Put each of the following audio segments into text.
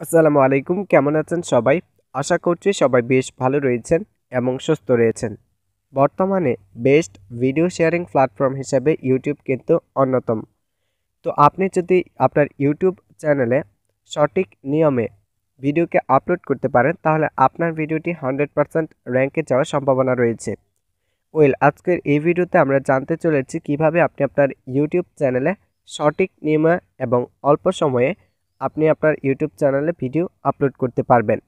আসসালামু আলাইকুম। কেমন আছেন সবাই? আশা করছি সবাই বেশ ভালো রয়েছেন এবং সুস্থ রয়েছেন। বর্তমানে বেস্ট ভিডিও শেয়ারিং প্ল্যাটফর্ম হিসেবে ইউটিউব কিন্তু অন্যতম। তো আপনি যদি আপনার ইউটিউব চ্যানেলে সঠিক নিয়মে ভিডিওকে আপলোড করতে পারেন, তাহলে আপনার ভিডিওটি 100% র্যাঙ্কে যাওয়ার সম্ভাবনা রয়েছে। আজকের এই ভিডিওতে আমরা জানতে চলেছি কিভাবে আপনি আপনার ইউটিউব চ্যানেলে সঠিক নিয়মে এবং অল্প সময়ে আপনি আপনার ইউটিউব চ্যানেলে ভিডিও আপলোড করতে পারবেন।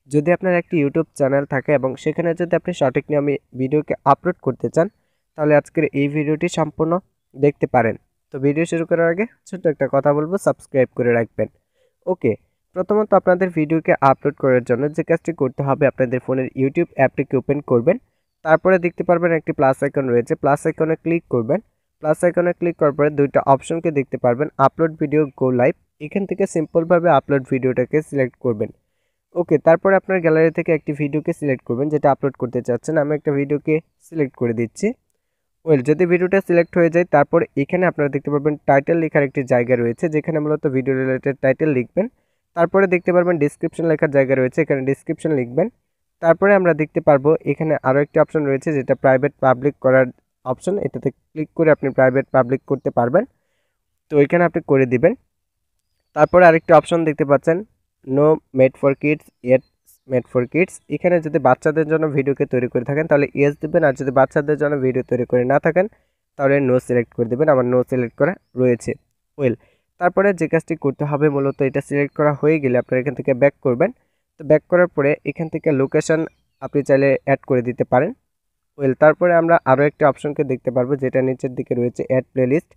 যদি আপনার একটি ইউটিউব চ্যানেল থাকে এবং সেখানে যদি আপনি সঠিক নিয়মে ভিডিওকে আপলোড করতে চান, তাহলে আজকের এই ভিডিওটি সম্পূর্ণ দেখতে পারেন। তো ভিডিও শুরু করার আগে ছোট্ট একটা কথা বলবো, সাবস্ক্রাইব করে রাখবেন। ওকে, প্রথমত আপনাদের ভিডিওকে আপলোড করার জন্য যে কাজটি করতে হবে, আপনাদের ফোনের ইউটিউব অ্যাপটিকে ওপেন করবেন। তারপরে দেখতে পারবেন একটি প্লাস আইকন রয়েছে, প্লাস আইকনে ক্লিক করবেন। প্লাস আইকনে ক্লিক করার পরে দুইটা অপশনকে দেখতে পারবেন, আপলোড ভিডিও, গো লাইভ। এখান থেকে সিম্পলভাবে আপলোড ভিডিওটাকে সিলেক্ট করবেন। ওকে, তারপরে আপনার গ্যালারি থেকে একটি ভিডিওকে সিলেক্ট করবেন যেটা আপলোড করতে চাচ্ছেন। আমি একটা ভিডিওকে সিলেক্ট করে দিচ্ছি। যদি ভিডিওটা সিলেক্ট হয়ে যায়, তারপর এখানে আপনারা দেখতে পারবেন টাইটেল লেখার একটি জায়গা রয়েছে, যেখানে মূলত ভিডিও রিলেটেড টাইটেল লিখবেন। তারপরে দেখতে পারবেন ডিসক্রিপশন লেখার জায়গা রয়েছে, এখানে ডিসক্রিপশন লিখবেন। তারপরে আমরা দেখতে পারবো এখানে আরও একটি অপশন রয়েছে যেটা প্রাইভেট পাবলিক করার অপশন। এটাতে ক্লিক করে আপনি প্রাইভেট পাবলিক করতে পারবেন। তো এখানে আপনি করে দিবেন। তারপরে আরেকটি অপশন দেখতে পাচ্ছেন, no made for kids, yet made for kids. এখানে যদি বাচ্চাদের জন্য ভিডিওকে তৈরি করে থাকেন তাহলে ইয়েস দেবেন, আর যদি বাচ্চাদের জন্য ভিডিও তৈরি করে না থাকেন তাহলে নো সিলেক্ট করে দেবেন। আমার নো সিলেক্ট করা রয়েছে। তারপরে যে কাজটি করতে হবে, মূলত এটা সিলেক্ট করা হয়ে গেলে আপনারা এখান থেকে ব্যাক করবেন। তো ব্যাক করার পরে এখান থেকে লোকেশন আপনি চাইলে অ্যাড করে দিতে পারেন। তারপরে আমরা আরও একটি অপশনকে দেখতে পারবো যেটা নিচের দিকে রয়েছে, অ্যাড প্লেলিস্ট।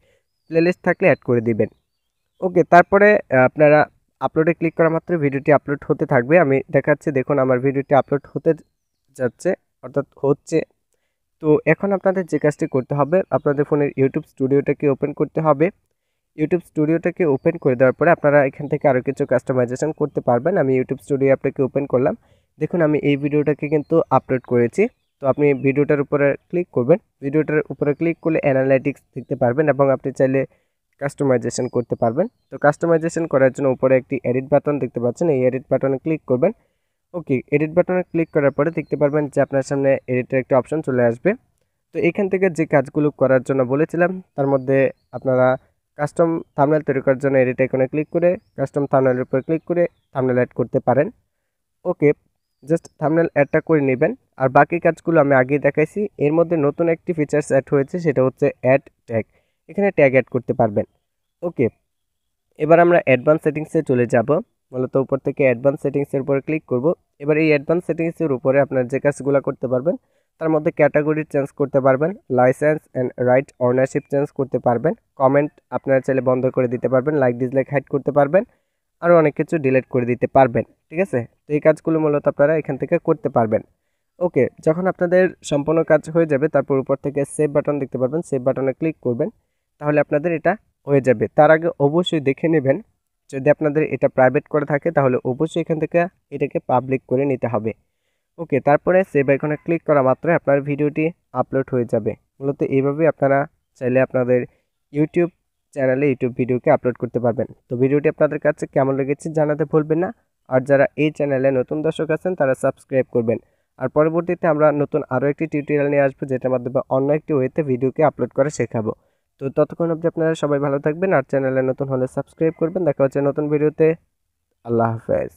প্লেলিস্ট থাকলে অ্যাড করে দিবেন। ওকে, তারপরে আপনারা আপলোডে ক্লিক করা মাত্র ভিডিওটি আপলোড হতে থাকবে। আমি দেখাচ্ছি, দেখুন আমার ভিডিওটি আপলোড হতে যাচ্ছে, অর্থাৎ হচ্ছে। তো এখন আপনাদের যে কাজটি করতে হবে, আপনাদের ফোনের ইউটিউব স্টুডিওটাকে ওপেন করতে হবে। ইউটিউব স্টুডিওটাকে ওপেন করে দেওয়ার পরে আপনারা এখান থেকে আরও কিছু কাস্টমাইজেশন করতে পারবেন। আমি ইউটিউব স্টুডিও অ্যাপটাকে ওপেন করলাম। দেখুন আমি এই ভিডিওটাকে কিন্তু আপলোড করেছি। তো আপনি ভিডিওটার উপরে ক্লিক করবেন। ভিডিওটার উপরে ক্লিক করলে অ্যানালাইটিক্স দেখতে পারবেন এবং আপনি চাইলে কাস্টমাইজেশন করতে পারবেন। তো কাস্টমাইজেশন করার জন্য উপরে একটি এডিট বাটন দেখতে পাচ্ছেন, এই এডিট বাটনে ক্লিক করবেন। ওকে, এডিট বাটনে ক্লিক করার পরে দেখতে পারবেন যে আপনার সামনে এডিটের একটি অপশন চলে আসবে। তো এখান থেকে যে কাজগুলো করার জন্য বলেছিলাম, তার মধ্যে আপনারা কাস্টম থাম্বনেল তৈরি করার জন্য এডিট আইকনে ক্লিক করে কাস্টম থাম্বনেলের উপর ক্লিক করে থাম্বনেল অ্যাড করতে পারেন। ওকে, জাস্ট থাম্বনেল অ্যাডটা করে নেবেন। আর বাকি কাজগুলো আমি আগেই দেখাইছি। এর মধ্যে নতুন একটি ফিচার্স অ্যাড হয়েছে, সেটা হচ্ছে অ্যাড ট্যাগ। এখানে ট্যাগ অ্যাড করতে পারবেন। ওকে, এবার আমরা অ্যাডভান্স সেটিংসে চলে যাব। মূলত উপর থেকে অ্যাডভান্স সেটিংসের উপরে ক্লিক করব। এবার এই অ্যাডভান্স সেটিংসের উপরে আপনার যে কাজগুলো করতে পারবেন, তার মধ্যে ক্যাটাগরি চেঞ্জ করতে পারবেন, licence and right ownership change করতে পারবেন, কমেন্ট আপনারা চাইলে বন্ধ করে দিতে পারবেন, লাইক ডিসলাইক হাইড করতে পারবেন, আরও অনেক কিছু ডিলিট করে দিতে পারবেন। ঠিক আছে, তো এই কাজগুলো মূলত আপনারা এখান থেকে করতে পারবেন। ওকে, যখন আপনাদের সম্পূর্ণ কাজ হয়ে যাবে, তারপর উপর থেকে সেভ বাটন দেখতে পারবেন, সেভ বাটনে ক্লিক করবেন। তাহলে আপনাদের এটা হয়ে যাবে। তার আগে অবশ্যই দেখে নেবেন, যদি আপনাদের এটা প্রাইভেট করে থাকে তাহলে অবশ্যই এখান থেকে এটাকে পাবলিক করে নিতে হবে। ওকে, তারপরে সেভ আইকনে ক্লিক করা মাত্রই আপনার ভিডিওটি আপলোড হয়ে যাবে। মূলত এইভাবেই আপনারা চাইলে আপনাদের ইউটিউব চ্যানেলে ইউটিউব ভিডিওকে আপলোড করতে পারবেন। তো ভিডিওটি আপনাদের কাছে কেমন লেগেছে জানাতে ভুলবেন না। আর যারা এই চ্যানেলে নতুন দর্শক আছেন তারা সাবস্ক্রাইব করবেন। আর পরবর্তীতে আমরা নতুন আরও একটি টিউটোরিয়াল নিয়ে আসবো, যেটার মাধ্যমে অন্য একটি ওয়েতে ভিডিওকে আপলোড করে শেখাবো। তো ততক্ষণ অবধি আপনারা সবাই ভালো থাকবেন, আর চ্যানেলে নতুন হলে সাবস্ক্রাইব করবেন। দেখা হচ্ছে নতুন ভিডিওতে। আল্লাহ হাফেজ।